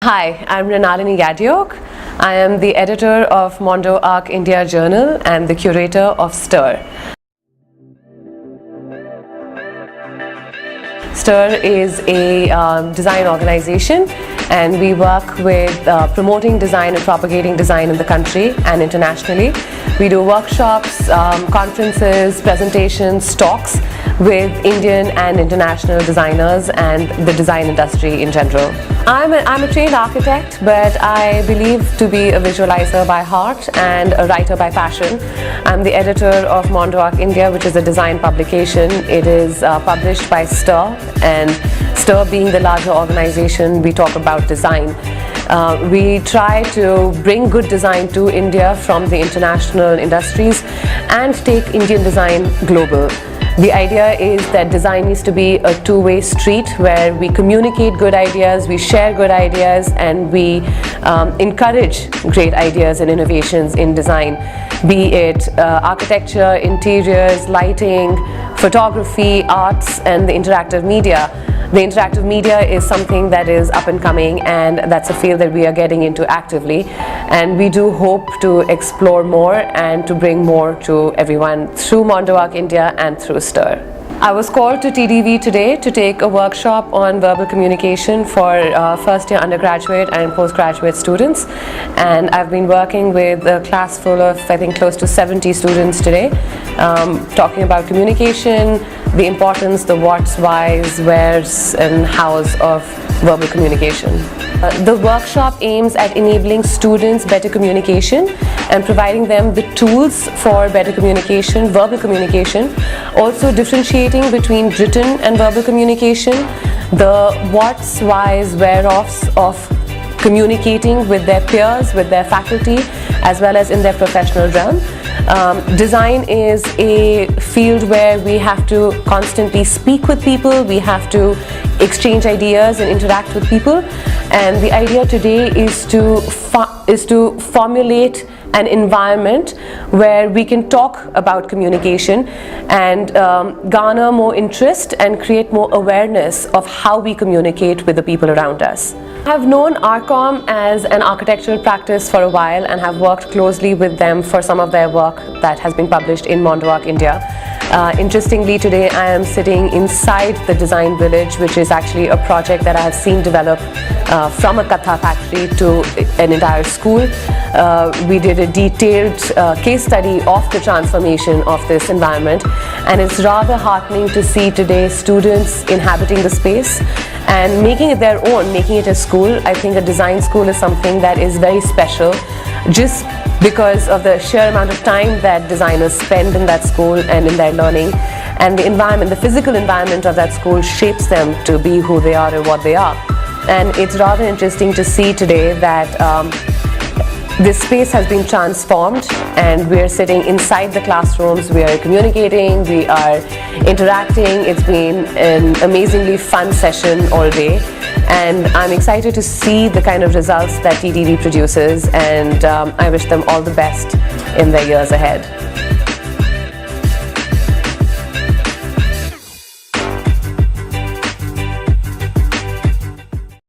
Hi, I'm Mrinalini Ghadiok. I am the editor of Mondo India Journal and the curator of STIR. STIR is a design organization, and we work with promoting design and propagating design in the country and internationally. We do workshops, conferences, presentations, talks with Indian and international designers and the design industry in general. I'm a trained architect, but I believe to be a visualizer by heart and a writer by passion. I'm the editor of Mondo India, which is a design publication. It is published by STIR, and STIR being the larger organization, we talk about design. We try to bring good design to India from the international industries and take Indian design global. The idea is that design needs to be a two-way street where we communicate good ideas, we share good ideas, and we encourage great ideas and innovations in design, be it architecture, interiors, lighting, photography, arts, and the interactive media. The interactive media is something that is up and coming, and that's a field that we are getting into actively, and we do hope to explore more and to bring more to everyone through Mondo India and through STIR. I was called to TDV today to take a workshop on verbal communication for first year undergraduate and postgraduate students, and I've been working with a class full of, I think, close to 70 students today, talking about communication, the importance, the what's, why's, where's, and how's of verbal communication. The workshop aims at enabling students better communication and providing them the tools for better communication, verbal communication, also differentiating between written and verbal communication, the what's, why's, where-ofs of communicating with their peers, with their faculty, as well as in their professional realm. Design is a field where we have to constantly speak with people, we have to exchange ideas and interact with people, and the idea today is to formulate an environment where we can talk about communication and garner more interest and create more awareness of how we communicate with the people around us. I've known ARCOM as an architectural practice for a while and have worked closely with them for some of their work that has been published in Mondo India. Interestingly, today I am sitting inside the Design Village, which is actually a project that I have seen develop from a Katha factory to an entire school. We did a detailed case study of the transformation of this environment, and it's rather heartening to see today students inhabiting the space and making it their own, making it a school. I think a design school is something that is very special, just because of the sheer amount of time that designers spend in that school and in their learning, and the environment, the physical environment of that school shapes them to be who they are and what they are. And it's rather interesting to see today that this space has been transformed, and we're sitting inside the classrooms, we are communicating, we are interacting. It's been an amazingly fun session all day, and I'm excited to see the kind of results that TDV produces, and I wish them all the best in their years ahead.